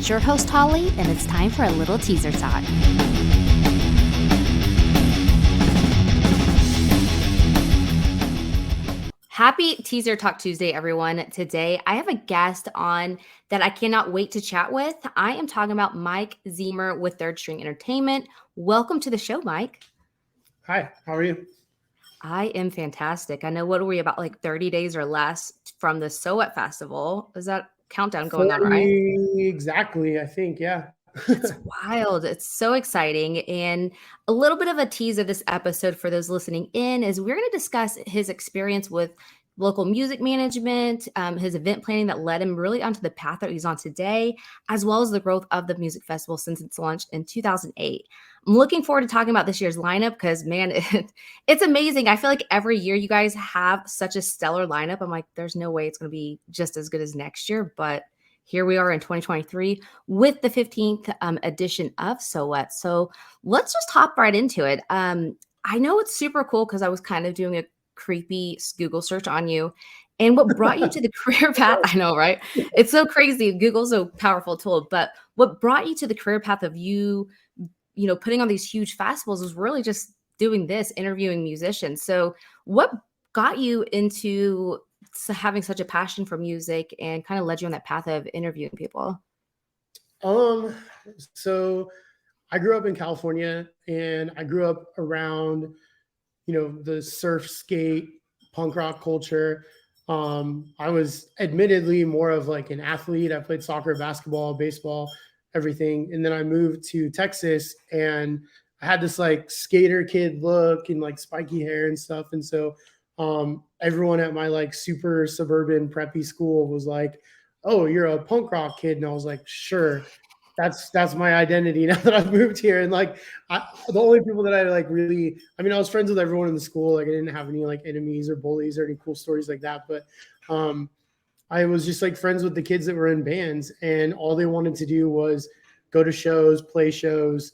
It's your host, Holly, and it's time for a little teaser talk. Happy Teaser Talk Tuesday, everyone. Today, I have a guest on that I cannot wait to chat with. I am talking about Mike Ziemer with Third String Entertainment. Welcome to the show, Mike. Hi, how are you? I am fantastic. I know, what are we, about like 30 days or less from the SOET Festival? Is that countdown going on, right? 40 exactly, I think, yeah. It's wild. It's so exciting. And a little bit of a tease of this episode for those listening in is we're going to discuss his experience with local music management, his event planning that led him really onto the path that he's on today, as well as the growth of the music festival since its launch in 2008. I'm looking forward to talking about this year's lineup because, man, it's amazing. I feel like every year you guys have such a stellar lineup. I'm like, there's no way it's going to be just as good as next year, but here we are in 2023 with the 15th edition of SOET. So let's just hop right into it. I know it's super cool because I was kind of doing a creepy Google search on you. And what brought you to the career path? I know, right? It's so crazy. Google's a powerful tool. But what brought you to the career path of you putting on these huge festivals was really just doing this, interviewing musicians. So what got you into having such a passion for music and kind of led you on that path of interviewing people? So I grew up in California and I grew up around, the surf, skate, punk rock culture. I was admittedly more of like an athlete. I played soccer, basketball, baseball, everything. And then I moved to Texas and I had this like skater kid look and like spiky hair and stuff. And so everyone at my like super suburban preppy school was like, "Oh, you're a punk rock kid." And I was like, "Sure, that's my identity now that I've moved here." And like, the only people that I like really, I was friends with everyone in the school. Like I didn't have any like enemies or bullies or any cool stories like that. But I was just like friends with the kids that were in bands, and all they wanted to do was go to shows, play shows.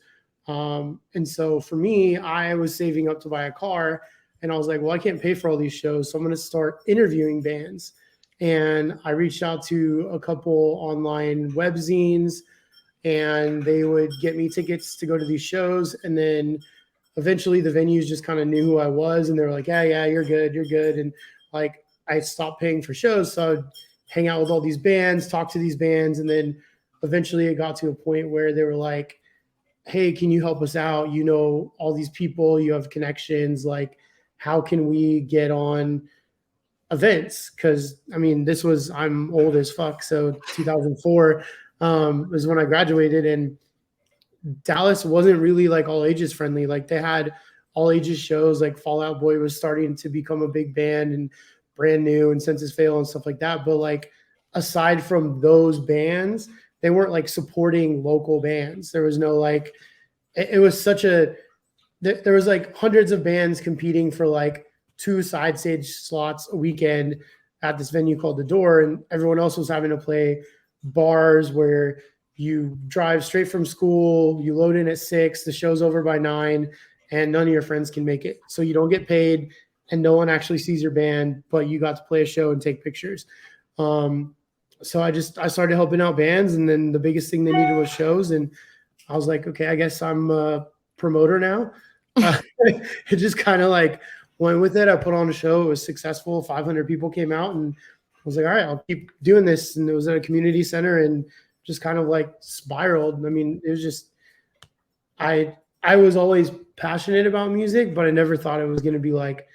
And so for me, I was saving up to buy a car. And I was like, well, I can't pay for all these shows, so I'm going to start interviewing bands. And I reached out to a couple online webzines, and they would get me tickets to go to these shows. And then eventually the venues just kind of knew who I was, and they were like, yeah, you're good. And like, I stopped paying for shows. So I'd hang out with all these bands, talk to these bands. And then eventually it got to a point where they were like, hey, can you help us out? You know, all these people, you have connections, like, how can we get on events? Because I'm old as fuck. So 2004 was when I graduated, and Dallas wasn't really like all ages friendly. Like they had all ages shows, like Fall Out Boy was starting to become a big band, and Brand New and Census Fail and stuff like that. But like aside from those bands, they weren't like supporting local bands. There was no like, it was such a, there was like hundreds of bands competing for like 2 side stage slots a weekend at this venue called The Door, and everyone else was having to play bars where you drive straight from school, you load in at 6, the show's over by 9, and none of your friends can make it. So you don't get paid and no one actually sees your band, but you got to play a show and take pictures. So I started helping out bands, and then the biggest thing they needed was shows. And I was like, okay, I guess I'm a promoter now. It just kind of like went with it. I put on a show. It was successful. 500 people came out, and I was like, all right, I'll keep doing this. And it was at a community center, and just kind of like spiraled. It was just, I was always passionate about music, but I never thought it was going to be like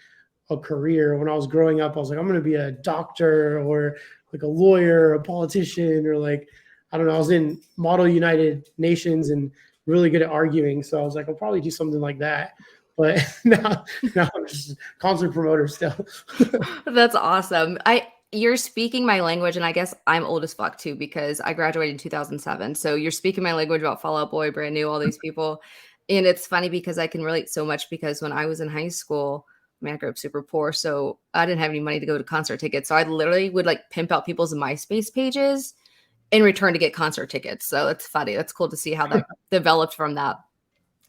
a career. When I was growing up, I was like, I'm going to be a doctor or like a lawyer, or a politician, or like, I don't know. I was in Model United Nations and really good at arguing. So I was like, I'll probably do something like that. But now I'm just a concert promoter still. That's awesome. You're speaking my language, and I guess I'm old as fuck too because I graduated in 2007. So you're speaking my language about Fall Out Boy, Brand New, all these people. And it's funny because I can relate so much because when I was in high school, I grew up super poor, so I didn't have any money to go to concert tickets. So I literally would like pimp out people's MySpace pages in return to get concert tickets. So it's funny. That's cool to see how that developed from that.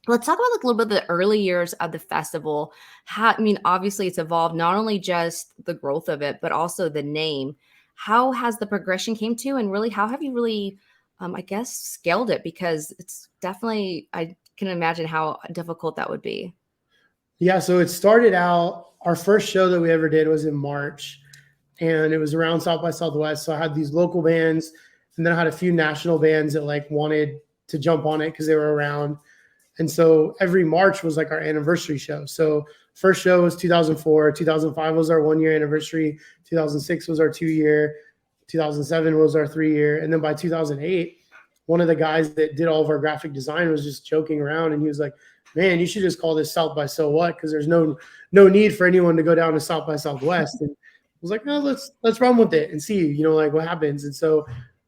Let's talk about like a little bit of the early years of the festival. Obviously it's evolved, not only just the growth of it, but also the name. How has the progression came to, and really, how have you really I guess, scaled it? Because it's definitely, I can imagine how difficult that would be. Yeah, so it started out, our first show that we ever did was in March, and it was around South by Southwest. So I had these local bands, and then I had a few national bands that like wanted to jump on it because they were around. And so every March was like our anniversary show. So first show was 2004, 2005 was our 1 year anniversary, 2006 was our 2 year, 2007 was our 3 year. And then by 2008, one of the guys that did all of our graphic design was just joking around, and he was like, man, you should just call this South by So What? Because there's no need for anyone to go down to South by Southwest. And I was like, no, let's run with it and see, like what happens. And so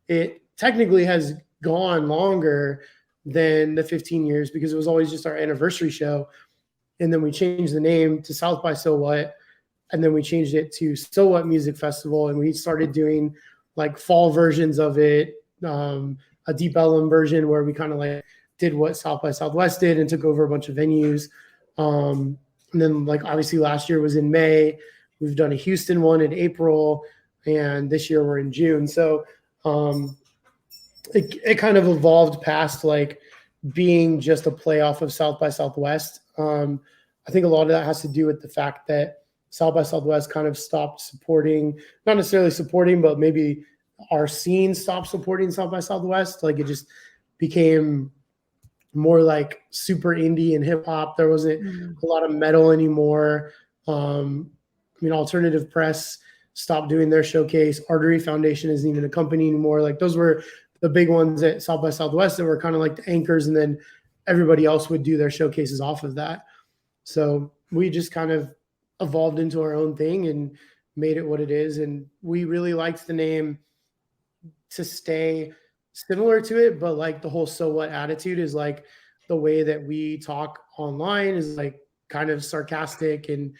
it technically has gone longer than the 15 years because it was always just our anniversary show. And then we changed the name to South by So What. And then we changed it to So What Music Festival. And we started doing like fall versions of it, a Deep Ellum version where we kind of like did what South by Southwest did and took over a bunch of venues. And then like obviously last year was in May. We've done a Houston one in April, and this year we're in June. So it kind of evolved past like being just a playoff of South by Southwest. I think a lot of that has to do with the fact that South by Southwest kind of stopped supporting, not necessarily supporting, but maybe our scene stopped supporting South by Southwest. Like it just became more like super indie and hip hop. There wasn't a lot of metal anymore. Alternative Press stopped doing their showcase. Artery Foundation isn't even a company anymore. Like those were the big ones at South by Southwest that were kind of like the anchors, and then everybody else would do their showcases off of that. So we just kind of evolved into our own thing and made it what it is. And we really liked the name to stay similar to it, but like the whole So What attitude is like the way that we talk online is like kind of sarcastic and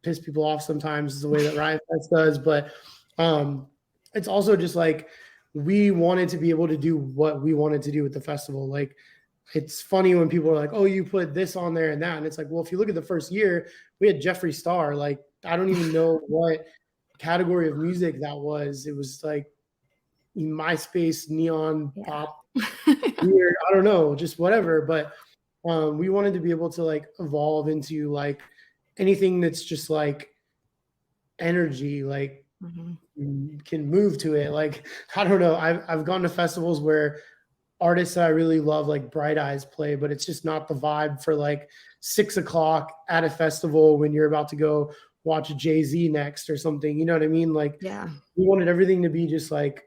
piss people off sometimes, is the way that Riot Fest does. But it's also just like we wanted to be able to do what we wanted to do with the festival. Like it's funny when people are like, oh, you put this on there and that. And it's like, well, if you look at the first year, we had Jeffree Star. Like, I don't even know what category of music that was. It was like MySpace, neon pop, weird. I don't know, just whatever. But we wanted to be able to like evolve into like anything that's just like energy, like can move to it. Like, I don't know. I've gone to festivals where artists that I really love, like Bright Eyes, play, but it's just not the vibe for like 6 o'clock at a festival when you're about to go watch Jay-Z next or something. You know what I mean? Like, we wanted everything to be just like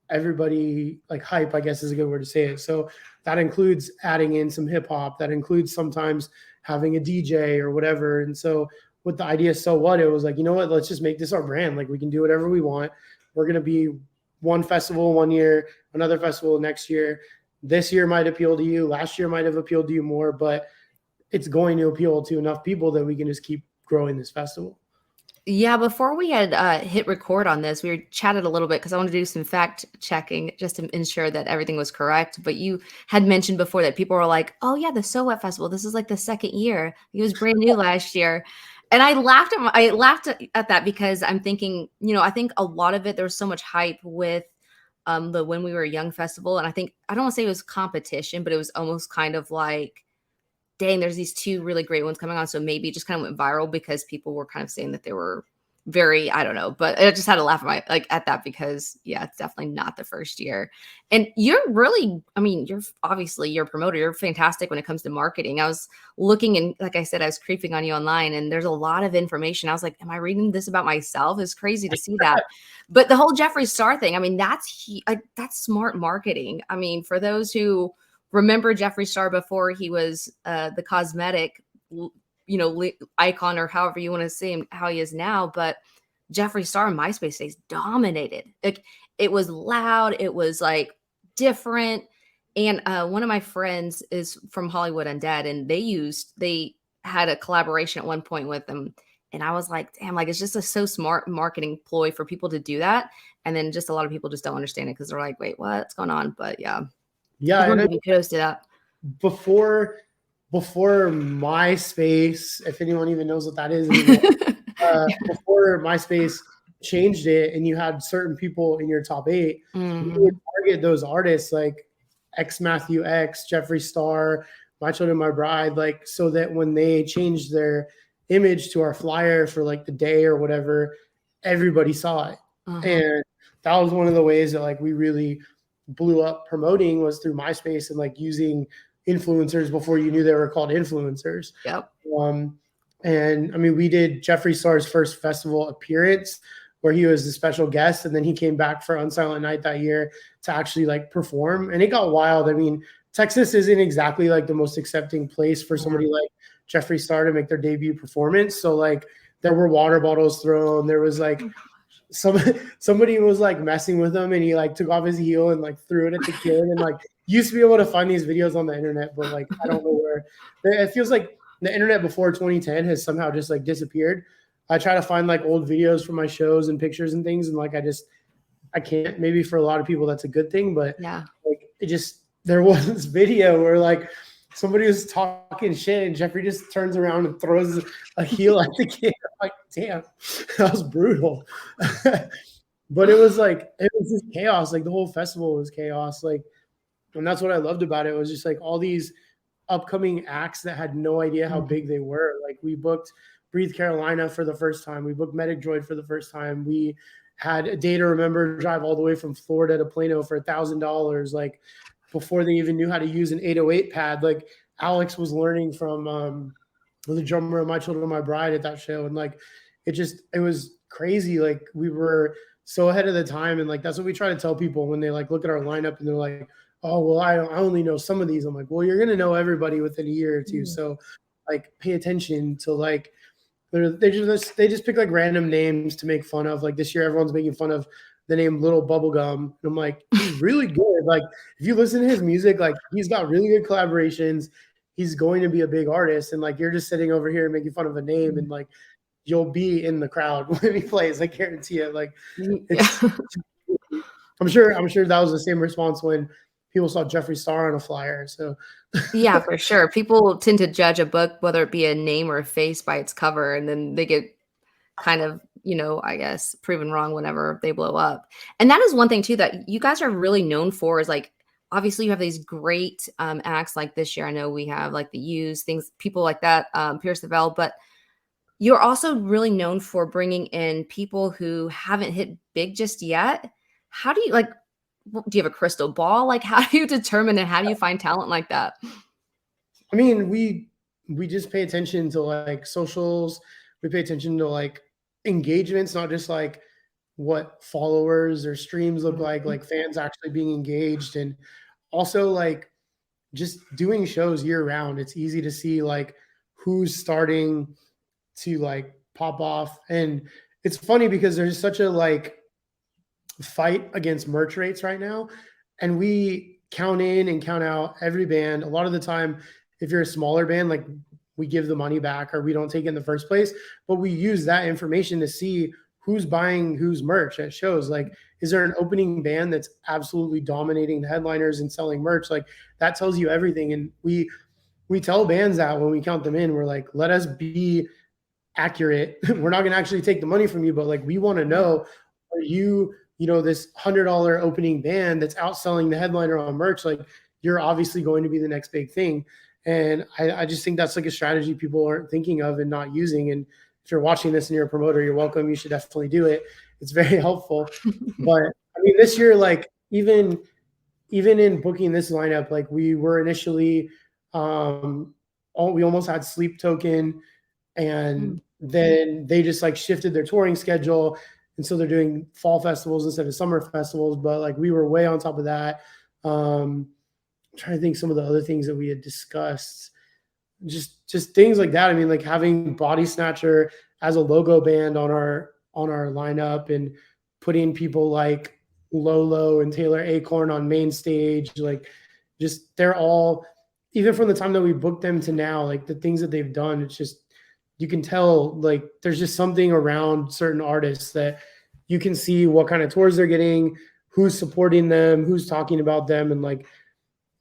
everybody, like hype, I guess is a good word to say it. So that includes adding in some hip hop. That includes sometimes having a DJ or whatever. And so with the idea, So What, it was like, you know what, let's just make this our brand. Like we can do whatever we want. We're going to be one festival 1 year, another festival next year. This year might appeal to you. Last year might have appealed to you more, but it's going to appeal to enough people that we can just keep growing this festival. Yeah, before we had hit record on this, we were chatted a little bit because I wanted to do some fact checking just to ensure that everything was correct. But you had mentioned before that people were like, oh yeah, the So What Festival, this is like the second year. It was brand new last year. And I laughed at that because I'm thinking, I think a lot of it, there was so much hype with the When We Were Young festival. And I think, I don't want to say it was competition, but it was almost kind of like, dang, there's these two really great ones coming on. So maybe it just kind of went viral because people were kind of saying that they were very, I don't know, but I just had to laugh at that because it's definitely not the first year. And you're really, you're obviously, you're a promoter. You're fantastic when it comes to marketing. I was looking, and like I said, I was creeping on you online, and there's a lot of information. I was like, am I reading this about myself? It's crazy to see that. But the whole Jeffree Star thing, that's smart marketing. For those who remember Jeffree Star before he was the cosmetic, icon, or however you want to say him, how he is now. But Jeffree Star in MySpace days dominated. Like it was loud. It was like different. And one of my friends is from Hollywood Undead, and they had a collaboration at one point with them. And I was like, damn, like it's just a so smart marketing ploy for people to do that. And then just a lot of people just don't understand it because they're like, wait, what's going on? But yeah, and I kudos to that. Before MySpace, if anyone even knows what that is, before MySpace, changed it and you had certain people in your top 8, we would Mhm. target those artists like X Matthew X, Jeffree Star, My Children, My Bride, like so that when they changed their image to our flyer for like the day or whatever, everybody saw it. Uh-huh. And that was one of the ways that like we really blew up promoting was through MySpace and like using influencers before you knew they were called influencers. Yep. Um, and I mean, we did Jeffree Star's first festival appearance where he was the special guest, and then he came back for Unsilent Night that year to actually like perform, and it got wild. I mean, Texas isn't exactly like the most accepting place for Yeah. somebody like Jeffree Star to make their debut performance. So like, there were water bottles thrown. There was like somebody was like messing with him, and he like took off his heel and like threw it at the kid, and like used to be able to find these videos on the internet, but like I don't know where. It feels like the internet before 2010 has somehow just like disappeared. I try to find like old videos from my shows and pictures and things, and like I can't. Maybe for a lot of people that's a good thing, but Yeah. like it just there was this video where like somebody was talking shit and Jeffree just turns around and throws a heel at the kid. I'm like, damn, that was brutal. But it was just chaos. Like the whole festival was chaos. Like, and that's what I loved about it was just like all these upcoming acts that had no idea how big they were. Like we booked Breathe Carolina for the first time. We booked Medic Droid for the first time. We had A Day to Remember drive all the way from Florida to Plano for $1,000. Like before they even knew how to use an 808 pad. Like Alex was learning from the drummer of My Children, My Bride at that show. And like, it was crazy. Like we were so ahead of the time. And like, that's what we try to tell people when they like look at our lineup and they're like, oh, well, I only know some of these. I'm like, well, you're going to know everybody within a year or two. So like pay attention to like, they just pick like random names to make fun of. Like this year, everyone's making fun of the name Little Bubblegum. And I'm like, he's really good. Like if you listen to his music, like he's got really good collaborations. He's going to be a big artist. And like, you're just sitting over here making fun of a name and like, you'll be in the crowd when he plays. I guarantee it. Like it's, I'm sure that was the same response when people saw Jeffree Star on a flyer. So Yeah, for sure. People tend to judge a book, whether it be a name or a face, by its cover, and then they get kind of, I guess, proven wrong whenever they blow up. And that is one thing too that you guys are really known for is like, obviously you have these great acts like this year. I know we have like the Used, things, people like that, Pierce the Veil, but you're also really known for bringing in people who haven't hit big just yet. How do you like, do you have a crystal ball? Like, how do you determine and how do you find talent like that? I mean, we just pay attention to like socials. We pay attention to like engagements, not just like what followers or streams look like fans actually being engaged, and also like just doing shows year round. It's easy to see like who's starting to like pop off. And it's funny because there's such a like fight against merch rates right now. And we count in and count out every band. A lot of the time, if you're a smaller band, like we give the money back or we don't take it in the first place, but we use that information to see who's buying whose merch at shows. Like, is there an opening band that's absolutely dominating the headliners and selling merch? Like that tells you everything. And we tell bands that when we count them in, we're like, let us be accurate. We're not going to actually take the money from you, but like, we want to know, are you, this $100 opening band that's outselling the headliner on merch? Like you're obviously going to be the next big thing. And I just think that's like a strategy people aren't thinking of and not using. And if you're watching this and you're a promoter, you're welcome. You should definitely do it. It's very helpful. But I mean, this year, like even in booking this lineup, like we were initially, we almost had Sleep Token, and then they just like shifted their touring schedule. And so they're doing fall festivals instead of summer festivals. But like we were way on top of that. I'm trying to think some of the other things that we had discussed. Just things like that. I mean, like having Body Snatcher as a logo band on our lineup, and putting people like Lolo and Taylor Acorn on main stage. Like just they're all, even from the time that we booked them to now, like the things that they've done, it's just, you can tell like there's just something around certain artists that you can see what kind of tours they're getting, who's supporting them, who's talking about them. And like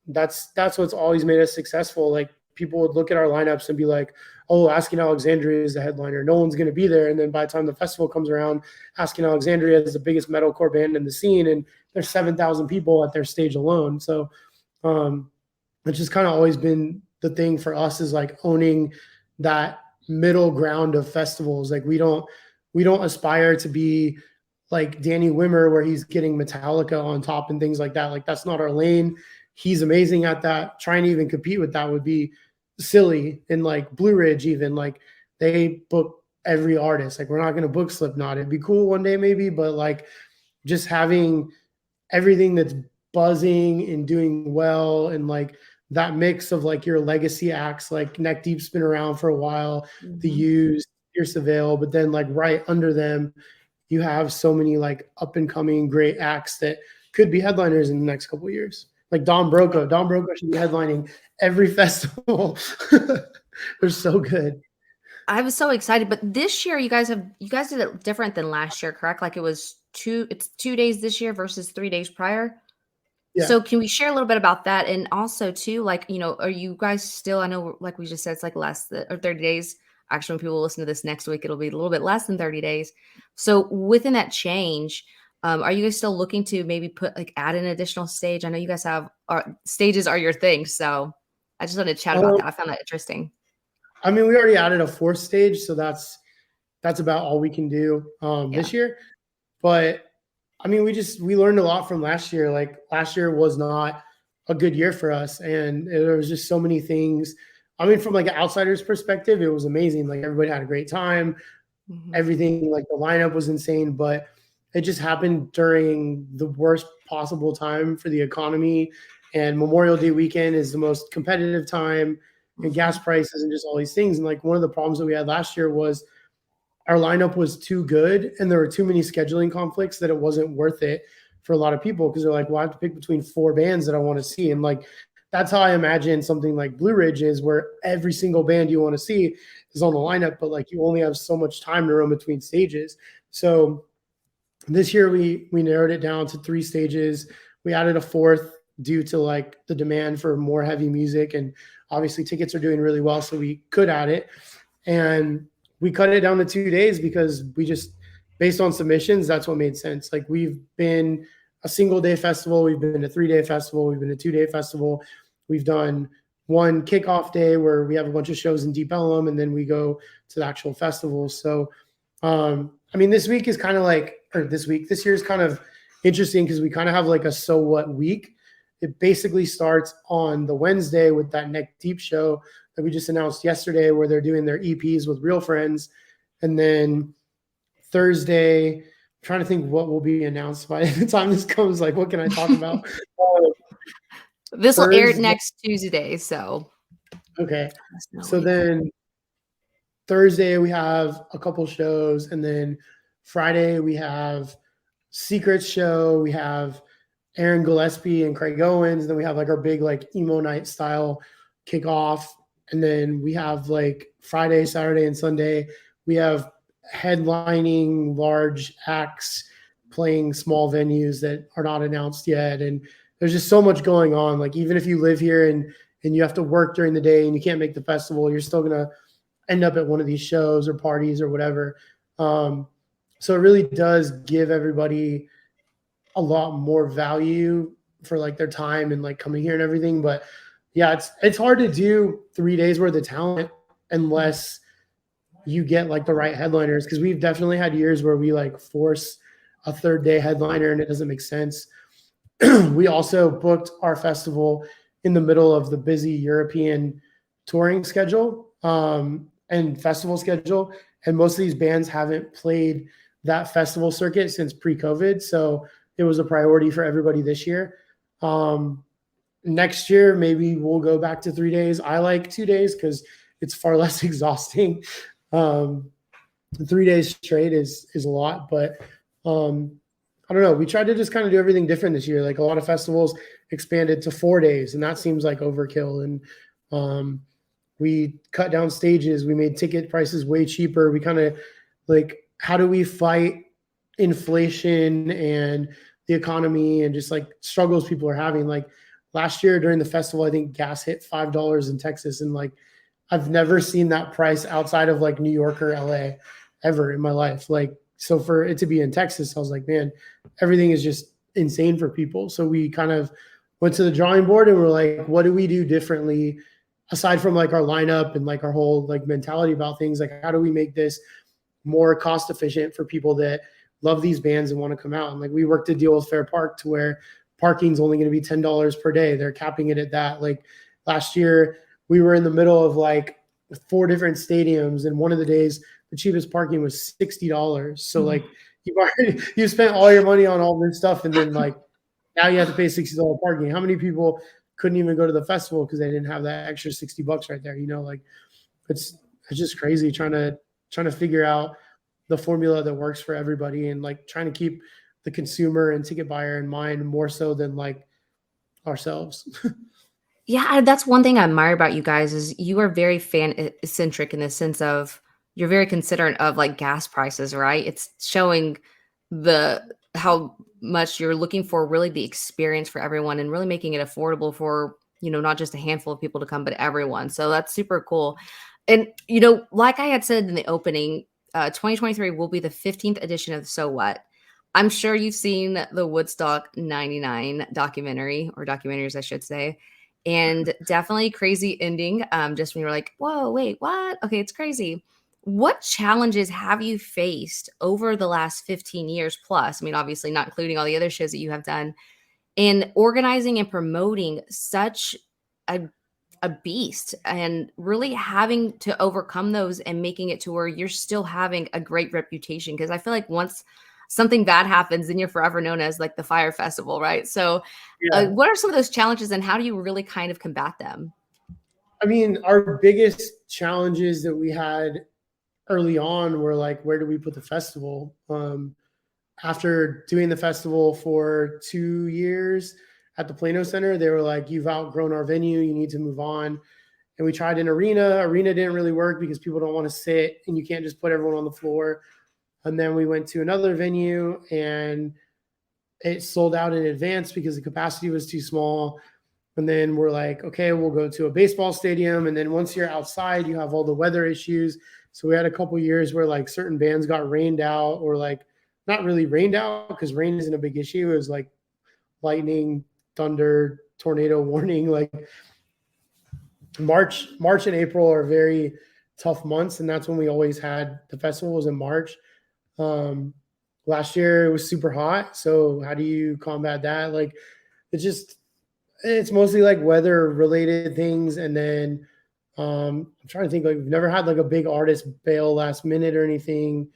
that's what's always made us successful. Like people would look at our lineups and be like, oh, Asking Alexandria is the headliner. No one's going to be there. And then by the time the festival comes around, Asking Alexandria is the biggest metalcore band in the scene, and there's 7,000 people at their stage alone. So it's just kind of always been the thing for us, is like owning that middle ground of festivals. Like we don't aspire to be like Danny Wimmer, where he's getting Metallica on top and things like that. Like that's not our lane. He's amazing at that. Trying to even compete with that would be silly. And like Blue Ridge, even like they book every artist. Like we're not going to book Slipknot. It'd be cool one day maybe, but like just having everything that's buzzing and doing well, and like that mix of like your legacy acts, like Neck Deep's been around for a while, The Used, Pierce the Veil, but then like right under them, you have so many like up and coming great acts that could be headliners in the next couple of years. Like Don Broco. Don Broco should be headlining every festival. They're so good. I was so excited, but this year you guys did it different than last year, correct? Like it's 2 days this year versus 3 days prior. Yeah. So can we share a little bit about that? And also too, like, are you guys still, I know, like we just said, it's like less than or 30 days. Actually, when people listen to this next week, it'll be a little bit less than 30 days. So within that change, are you guys still looking to maybe add an additional stage? I know you guys have stages are your thing. So I just wanted to chat about that. I found that interesting. I mean, we already added a 4th stage, so that's about all we can do this year. But I mean, we learned a lot from last year. Like last year was not a good year for us, and there was just so many things. I mean, from like an outsider's perspective, it was amazing. Like everybody had a great time. Everything, like the lineup was insane, but it just happened during the worst possible time for the economy. And Memorial Day weekend is the most competitive time, and gas prices and just all these things. And like one of the problems that we had last year was our lineup was too good, and there were too many scheduling conflicts that it wasn't worth it for a lot of people, because they're like, well, I have to pick between 4 bands that I want to see. And like, that's how I imagine something like Blue Ridge is, where every single band you want to see is on the lineup, but like you only have so much time to run between stages. So this year we narrowed it down to 3 stages. We added a 4th due to like the demand for more heavy music, and obviously tickets are doing really well, so we could add it. And we cut it down to 2 days because we just, based on submissions, that's what made sense. Like we've been a single day festival, we've been a 3-day festival, we've been a 2-day festival. We've done one kickoff day where we have a bunch of shows in Deep Ellum, and then we go to the actual festival. So, I mean, this year is kind of interesting because we kind of have like a so what week. It basically starts on the Wednesday with that Neck Deep show that we just announced yesterday, where they're doing their EPs with Real Friends. And then Thursday, I'm trying to think what will be announced by the time this comes. Like, what can I talk about? This will air next Tuesday. So, okay. So then Thursday, we have a couple shows. And then Friday, we have Secrets show. We have Aaron Gillespie and Craig Owens. Then we have like our big like emo night style kickoff. And then we have like Friday, Saturday, and Sunday, we have headlining large acts playing small venues that are not announced yet. And there's just so much going on. Like even if you live here and you have to work during the day and you can't make the festival, you're still going to end up at one of these shows or parties or whatever. So it really does give everybody a lot more value for like their time and like coming here and everything. But yeah, it's hard to do 3 days worth of talent unless you get like the right headliners. Cause we've definitely had years where we like force a 3rd day headliner and it doesn't make sense. We also booked our festival in the middle of the busy European touring schedule and festival schedule. And most of these bands haven't played that festival circuit since pre-COVID. So it was a priority for everybody this year. Next year, maybe we'll go back to 3 days. I like 2 days because it's far less exhausting. 3 days straight is a lot, but I don't know. We tried to just kind of do everything different this year. Like a lot of festivals expanded to 4 days, and that seems like overkill. And we cut down stages. We made ticket prices way cheaper. We kind of like, how do we fight inflation and the economy and just like struggles people are having? Like last year during the festival, I think gas hit $5 in Texas, and like I've never seen that price outside of like New York or LA ever in my life. Like, so for it to be in Texas, I was like, man, everything is just insane for people. So we kind of went to the drawing board and we're like, what do we do differently aside from like our lineup and like our whole like mentality about things? Like, how do we make this more cost efficient for people that love these bands and want to come out? And like we worked a deal with Fair Park to where parking's only going to be $10 per day. They're capping it at that. Like last year, we were in the middle of like 4 different stadiums, and one of the days the cheapest parking was $60. So like you spent all your money on all this stuff, and then like now you have to pay $60 parking. How many people couldn't even go to the festival because they didn't have that extra $60 right there? You know, like it's just crazy trying to figure out the formula that works for everybody, and like trying to keep the consumer and ticket buyer in mind more so than like ourselves. Yeah, that's one thing I admire about you guys is you are very fan-centric in the sense of you're very considerate of like gas prices, right? It's showing the how much you're looking for really the experience for everyone and really making it affordable for, not just a handful of people to come, but everyone. So that's super cool. And like I had said in the opening, 2023 will be the 15th edition of So What. I'm sure you've seen the Woodstock 99 documentary, or documentaries, I should say, and definitely crazy ending. Just when you're like, whoa, wait, what? Okay, it's crazy. What challenges have you faced over the last 15 years plus? I mean, obviously not including all the other shows that you have done in organizing and promoting such a beast, and really having to overcome those and making it to where you're still having a great reputation. Because I feel like once something bad happens, then you're forever known as like the Fire Festival, right? So Yeah. what are some of those challenges and how do you really kind of combat them? I mean, our biggest challenges that we had early on were like, where do we put the festival? After doing the festival for 2 years at the Plano Center, they were like, you've outgrown our venue, you need to move on. And we tried an arena. Arena didn't really work because people don't want to sit and you can't just put everyone on the floor. And then we went to another venue and it sold out in advance because the capacity was too small. And then we're like, okay, we'll go to a baseball stadium. And then once you're outside, you have all the weather issues. So we had a couple years where like certain bands got rained out, or like not really rained out because rain isn't a big issue. It was like lightning, thunder, tornado warning. Like March and April are very tough months. And that's when we always had the festival was in March. Last year it was super hot. So how do you combat that? Like it's mostly like weather related things. And then I'm trying to think, like we've never had like a big artist bail last minute or anything.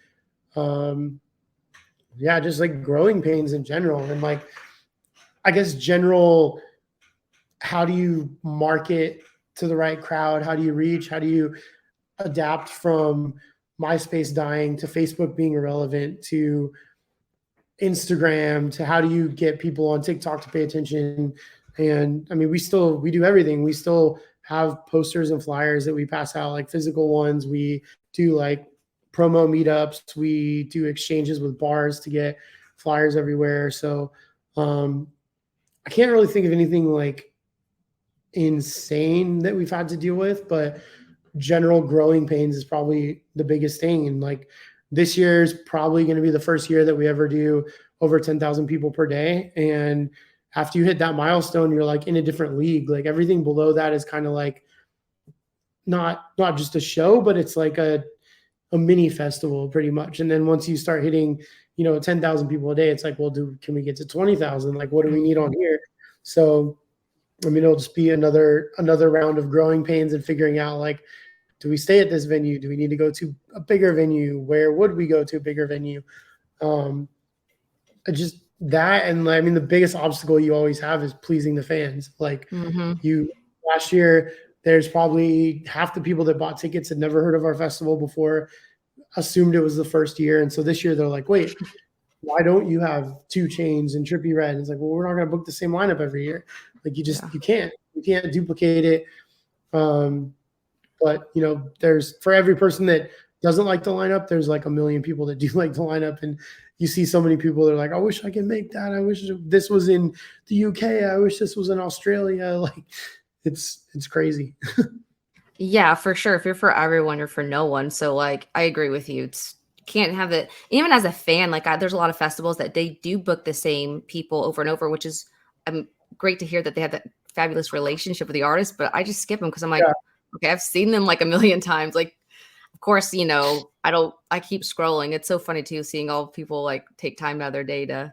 Yeah, just like growing pains in general. And like, I guess general, how do you market to the right crowd? How do you reach? How do you adapt from MySpace dying to Facebook being irrelevant to Instagram to how do you get people on TikTok to pay attention? And I mean, we do everything. We still have posters and flyers that we pass out, like physical ones. We do like promo meetups. We do exchanges with bars to get flyers everywhere. So I can't really think of anything like insane that we've had to deal with, but general growing pains is probably the biggest thing. And like this year is probably going to be the first year that we ever do over 10,000 people per day. And after you hit that milestone, you're like in a different league. Like everything below that is kind of like not just a show, but it's like a mini festival pretty much. And then once you start hitting, 10,000 people a day, it's like, well, can we get to 20,000? Like, what do we need on here? So, I mean, it'll just be another round of growing pains and figuring out like, do we stay at this venue? Do we need to go to a bigger venue? Where would we go to a bigger venue? Just that. And I mean, the biggest obstacle you always have is pleasing the fans. Like last year, there's probably half the people that bought tickets had never heard of our festival before, assumed it was the first year. And so this year they're like, wait, why don't you have 2 Chainz and Trippie Redd? And it's like, well, we're not going to book the same lineup every year. Like you can't duplicate it. But there's for every person that doesn't like the lineup, there's like a million people that do like the lineup. And you see so many people that are like, I wish I could make that. I wish this was in the UK. I wish this was in Australia. Like it's crazy. Yeah, for sure. If you're for everyone, you're for no one. So like I agree with you. It's can't have it even as a fan, like there's a lot of festivals that they do book the same people over and over, which is great to hear that they have that fabulous relationship with the artist, but I just skip them because I'm like, Yeah. okay, I've seen them like a million times. Like, of course, I keep scrolling. It's so funny too, seeing all people like take time out of their day to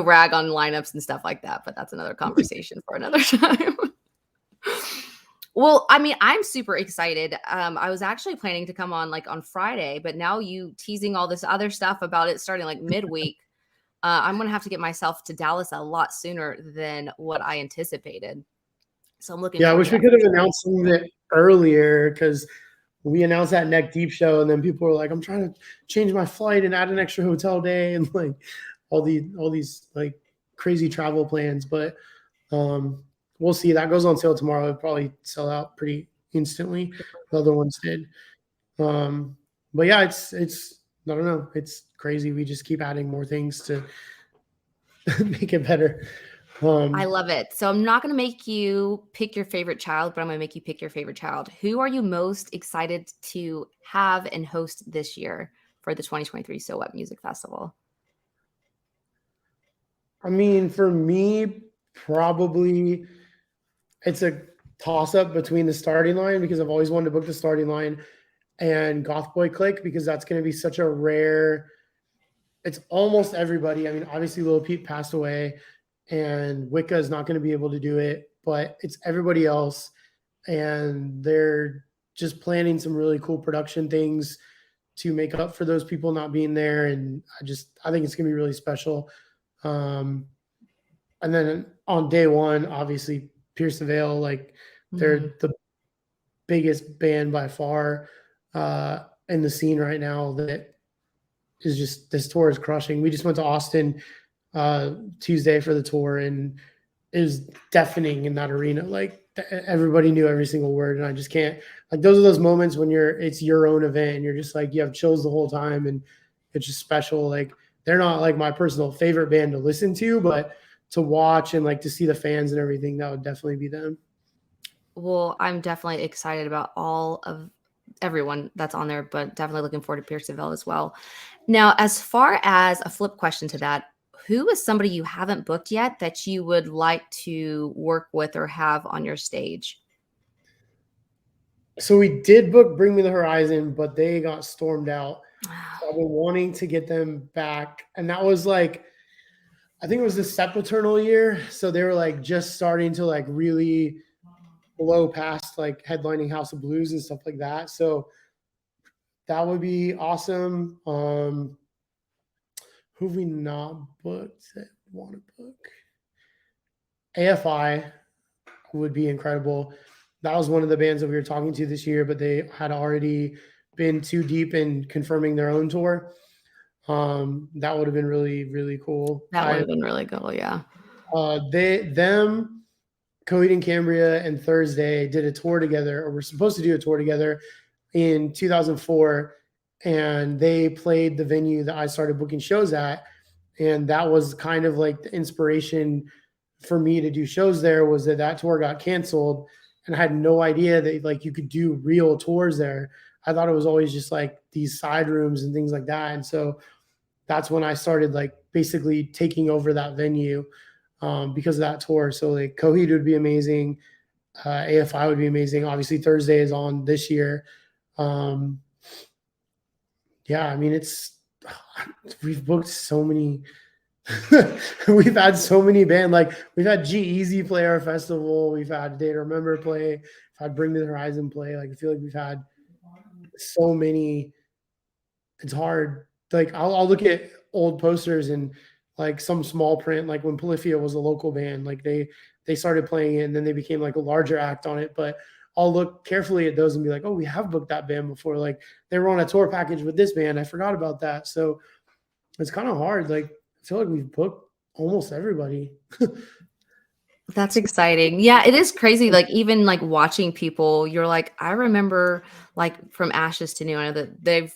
rag on lineups and stuff like that. But that's another conversation for another time. Well, I mean, I'm super excited. I was actually planning to come on like on Friday, but now you teasing all this other stuff about it starting like midweek. I'm gonna have to get myself to Dallas a lot sooner than what I anticipated. So I'm looking Yeah, I forward to wish we that could for have sure. announced some of it earlier because we announced that Neck Deep show, and then people were like, "I'm trying to change my flight and add an extra hotel day," and like all these like crazy travel plans. But we'll see. That goes on sale tomorrow. It'll probably sell out pretty instantly. The other ones did. Um, but yeah, it's I don't know. It's crazy. We just keep adding more things to make it better. I Um, love it. So I'm not going to make you pick your favorite child, but I'm going to make you pick your favorite child. Who are you most excited to have and host this year for the 2023 So What Music Festival? I mean, for me, probably it's a toss up between the starting line because I've always wanted to book the starting line and Goth Boy Click because that's going to be such a rare. It's almost everybody. I mean, obviously, Lil Peep passed away, and Wicca is not going to be able to do it, but it's everybody else, and they're just planning some really cool production things to make up for those people not being there, and I think it's going to be really special. Um, and then on day one, obviously, Pierce the Veil, like Mhm. they're the biggest band by far in the scene right now that is just this tour is crushing. We just went to Austin Tuesday for the tour and it was deafening in that arena. Like everybody knew every single word, and I just can't. Like those are those moments when it's your own event and you're just like you have chills the whole time, and it's just special. Like they're not like my personal favorite band to listen to, but to watch and like to see the fans and everything, that would definitely be them. Well, I'm definitely excited about all of everyone that's on there, but definitely looking forward to Pierceville as well. Now, as far as a flip question to that, who is somebody you haven't booked yet that you would like to work with or have on your stage? So we did book Bring Me the Horizon, but they got stormed out. So I've been wanting to get them back, and that was like I think it was the Sepaternal year. So they were like just starting to like really blow past like headlining House of Blues and stuff like that. So that would be awesome. Who have we not booked that want to book? AFI would be incredible. That was one of the bands that we were talking to this year, but they had already been too deep in confirming their own tour. That would have been really, really cool. That would have been really cool. Yeah. Them, Coheed and Cambria, and Thursday did a tour together, or were supposed to do a tour together in 2004, and they played the venue that I started booking shows at, and that was kind of like the inspiration for me to do shows there. Was that tour got canceled, and I had no idea that like you could do real tours there. I thought it was always just like these side rooms and things like that, and so that's when I started like basically taking over that venue because of that tour. So like Coheed would be amazing. AFI would be amazing. Obviously Thursday is on this year. Um, yeah, I mean we've booked so many. We've had so many band like we've had G Easy play our festival. We've had Day to Remember play. We've had Bring Me the Horizon play. Like I feel like we've had so many. It's hard. Like I'll look at old posters and like some small print, like when Polyphia was a local band, like they started playing it and then they became like a larger act on it. But I'll look carefully at those and be like, oh, we have booked that band before. Like they were on a tour package with this band. I forgot about that. So it's kind of hard. Like I feel like we've booked almost everybody. That's exciting. Yeah, it is crazy. Like even like watching people, you're like, I remember like from Ashes to New. I know that they've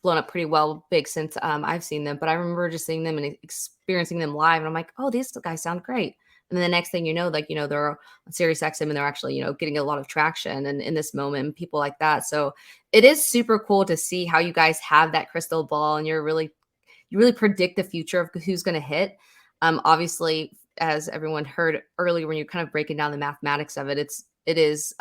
blown up pretty well big since I've seen them. But I remember just seeing them and experiencing them live, and I'm like, oh, these guys sound great. And then the next thing you know, like, they're on Sirius XM and they're actually, getting a lot of traction and in this moment, people like that. So it is super cool to see how you guys have that crystal ball and you really predict the future of who's going to hit. Obviously, as everyone heard earlier, when you're kind of breaking down the mathematics of it, it is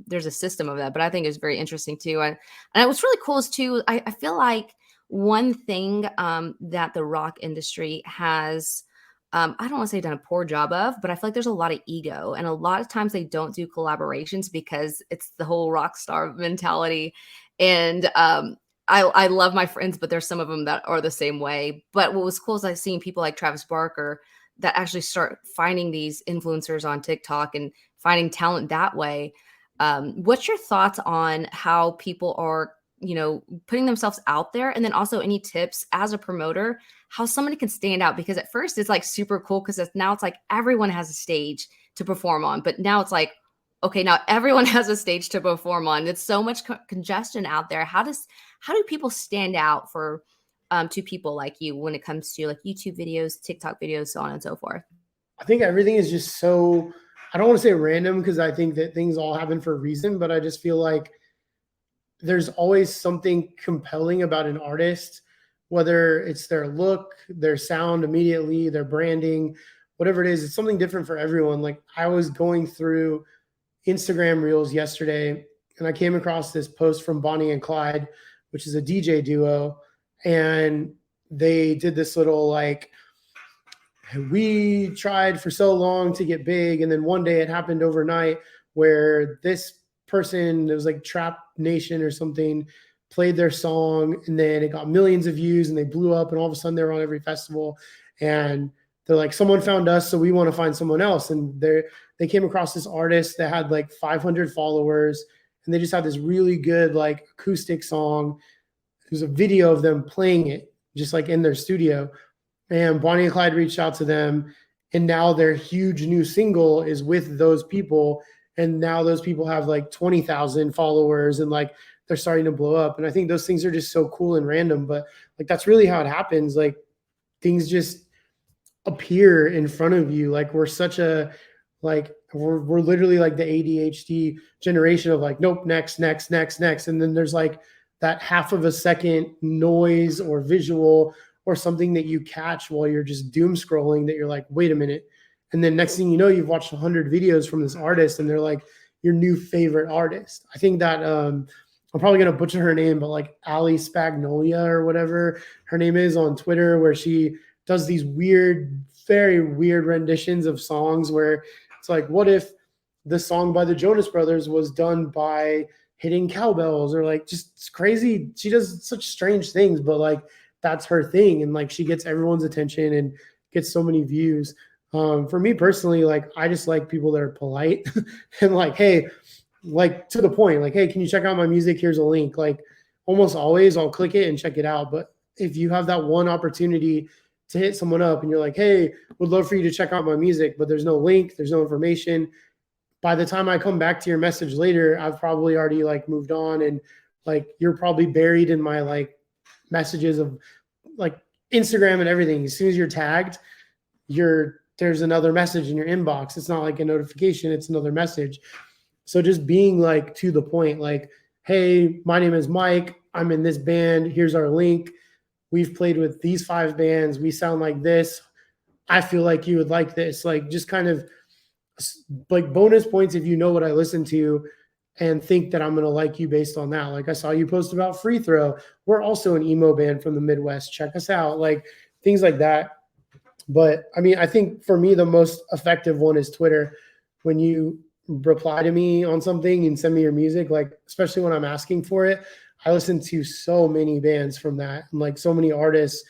there's a system of that, but I think it's very interesting too. And what's really cool is too, I feel like one thing that the rock industry has, I don't want to say done a poor job of, but I feel like there's a lot of ego, and a lot of times they don't do collaborations because it's the whole rock star mentality. And I love my friends, but there's some of them that are the same way. But what was cool is I've seen people like Travis Barker that actually start finding these influencers on TikTok and finding talent that way. What's your thoughts on how people are, putting themselves out there? And then also any tips as a promoter, how somebody can stand out? Because at first it's like super cool because now it's like everyone has a stage to perform on. But now it's like, okay, now everyone has a stage to perform on. It's so much congestion out there. How do people stand out for to people like you when it comes to like YouTube videos, TikTok videos, so on and so forth? I think everything is just so, I don't want to say random because I think that things all happen for a reason, but I just feel like there's always something compelling about an artist, whether it's their look, their sound immediately, their branding, whatever it is, it's something different for everyone. Like I was going through Instagram reels yesterday and I came across this post from Bonnie and Clyde, which is a DJ duo. And they did this little like, we tried for so long to get big. And then one day it happened overnight where this person, it was like Trap Nation or something, played their song and then it got millions of views and they blew up and all of a sudden they were on every festival. And they're like, someone found us, so we want to find someone else. And they came across this artist that had like 500 followers and they just had this really good like acoustic song. There's a video of them playing it just like in their studio. And Bonnie and Clyde reached out to them, and now their huge new single is with those people. And now those people have like 20,000 followers and like they're starting to blow up. And I think those things are just so cool and random, but like that's really how it happens. Like things just appear in front of you. Like we're such a, like we're literally like the ADHD generation of like, nope, next. And then there's like that half of a second noise or visual or something that you catch while you're just doom scrolling that you're like, wait a minute. And then next thing you know, you've watched 100 videos from this artist and they're like your new favorite artist. I think that I'm probably going to butcher her name, but like Ali Spagnolia or whatever her name is on Twitter, where she does these weird, very weird renditions of songs where it's like, what if the song by the Jonas Brothers was done by hitting cowbells, or like just it's crazy. She does such strange things, but like that's her thing. And like she gets everyone's attention and gets so many views. For me personally, like I just like people that are polite and like, hey, like to the point, like, hey, can you check out my music? Here's a link. Like almost always I'll click it and check it out. But if you have that one opportunity to hit someone up and you're like, hey, would love for you to check out my music, but there's no link, there's no information. By the time I come back to your message later, I've probably already like moved on, and like you're probably buried in my like messages of like Instagram and everything. As soon as you're tagged, there's another message in your inbox. It's not like a notification, it's another message. So just being like to the point, like, hey, my name is Mike, I'm in this band, here's our link. We've played with these 5 bands, we sound like this. I feel like you would like this. Like just kind of like bonus points if you know what I listen to and think that I'm going to like you based on that. Like I saw you post about Free Throw. We're also an emo band from the Midwest. Check us out. Like things like that. But I mean, I think for me, the most effective one is Twitter. When you reply to me on something and send me your music, like, especially when I'm asking for it, I listen to so many bands from that and like so many artists.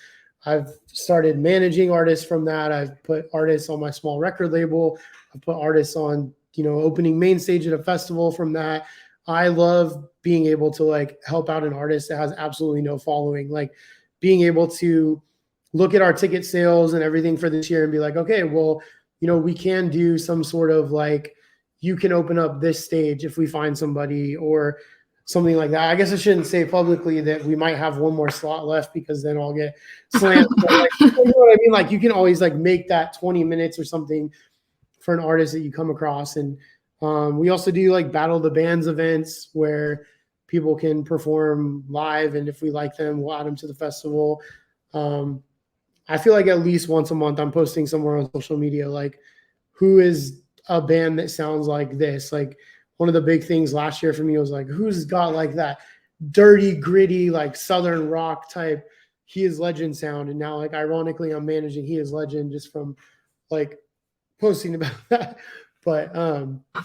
I've started managing artists from that. I've put artists on my small record label. I've put artists on, opening main stage at a festival from that. I love being able to like help out an artist that has absolutely no following, like being able to look at our ticket sales and everything for this year and be like, okay, well, we can do some sort of like, you can open up this stage if we find somebody, or something like that. I guess I shouldn't say publicly that we might have one more slot left, because then I'll get slammed. But like, you know what I mean? Like, you can always like make that 20 minutes or something for an artist that you come across. And we also do like Battle the Bands events where people can perform live, and if we like them, we'll add them to the festival. I feel like at least once a month I'm posting somewhere on social media, like, who is a band that sounds like this? Like, one of the big things last year for me was like, who's got like that dirty, gritty, like Southern rock type He Is Legend sound. And now, like, ironically, I'm managing He Is Legend just from like posting about that. But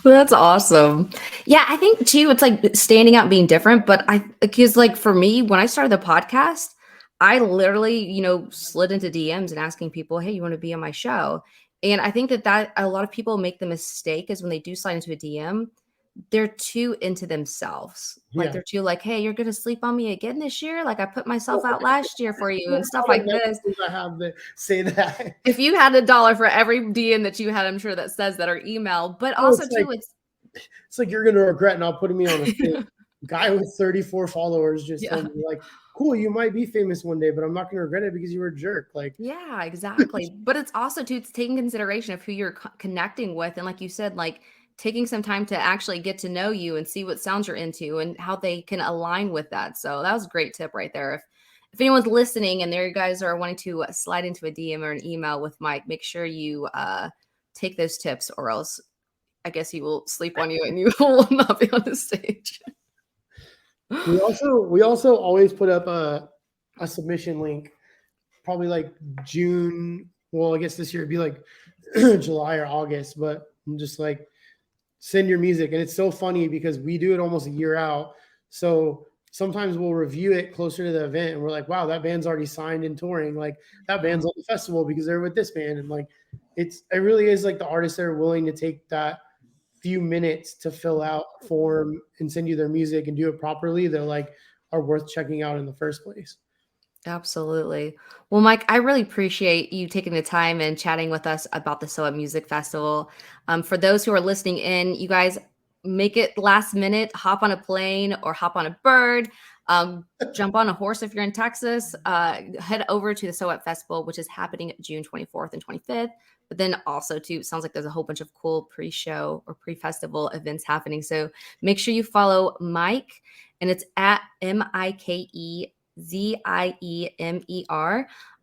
that's awesome. Yeah, I think too, it's like standing out, being different. But because like for me, when I started the podcast, I literally, slid into DMs and asking people, hey, you want to be on my show? And I think that a lot of people make the mistake is when they do slide into a DM, they're too into themselves. Like, they're too like, hey, you're going to sleep on me again this year? Like, I put myself out last year for you and stuff like this. I have to say that. If you had $1 for every DM that you had, I'm sure that says that, or email. But also too, it's like, you're going to regret not putting me on a stage. Guy with 34 followers just told me, like, cool, you might be famous one day, but I'm not going to regret it because you were a jerk. Like, yeah, exactly. But it's also too, it's taking consideration of who you're connecting with. And like you said, like, taking some time to actually get to know you and see what sounds you're into and how they can align with that. So that was a great tip right there. If anyone's listening and there you guys are wanting to slide into a DM or an email with Mike, make sure you take those tips, or else I guess he will sleep on you and you will not be on the stage. We also always put up a submission link, probably like June. Well, I guess this year it'd be like July or August, but I'm just like, send your music. And it's so funny because we do it almost a year out. So sometimes we'll review it closer to the event and we're like, wow, that band's already signed and touring. Like, that band's on the festival because they're with this band. And like, it really is like the artists that are willing to take that few minutes to fill out a form and send you their music and do it properly. They're like, are worth checking out in the first place. Absolutely. Well, Mike, I really appreciate you taking the time and chatting with us about the SOUT Music Festival. For those who are listening in, you guys make it last minute, hop on a plane or hop on a bird, jump on a horse if you're in Texas, head over to the SOUT Festival, which is happening June 24th and 25th. But then also too, it sounds like there's a whole bunch of cool pre-show or pre-festival events happening. So make sure you follow Mike, and it's at MikeZiemer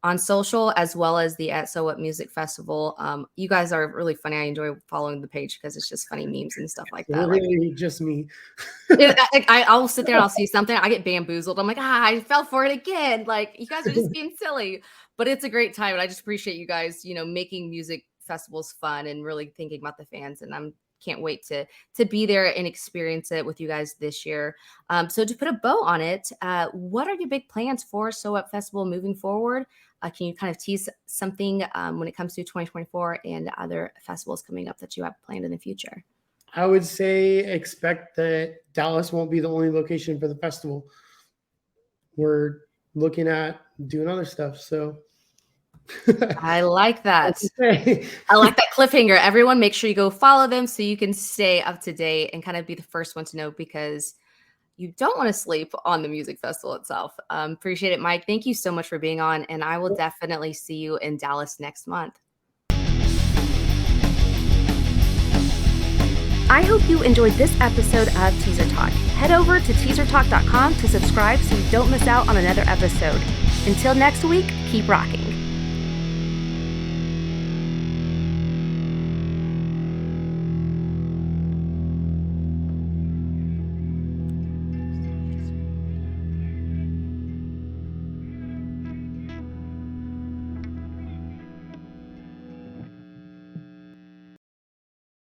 on social, as well as the at SOUT Music Festival. You guys are really funny. I enjoy following the page because it's just funny memes and stuff like that. Really, like, just me. I'll sit there and I'll see something. I get bamboozled. I'm like, I fell for it again. Like, you guys are just being silly. But it's a great time. And I just appreciate you guys, making music festivals fun and really thinking about the fans. And can't wait to be there and experience it with you guys this year. So to put a bow on it, what are your big plans for SOUT Festival moving forward? Can you kind of tease something when it comes to 2024 and other festivals coming up that you have planned in the future? I would say expect that Dallas won't be the only location for the festival. We're looking at doing other stuff. So I like that. I like that cliffhanger. Everyone, make sure you go follow them so you can stay up to date and kind of be the first one to know, because you don't want to sleep on the music festival itself. Appreciate it, Mike. Thank you so much for being on, and I will definitely see you in Dallas next month. I hope you enjoyed this episode of Teaser Talk. Head over to teasertalk.com to subscribe so you don't miss out on another episode. Until next week, keep rocking.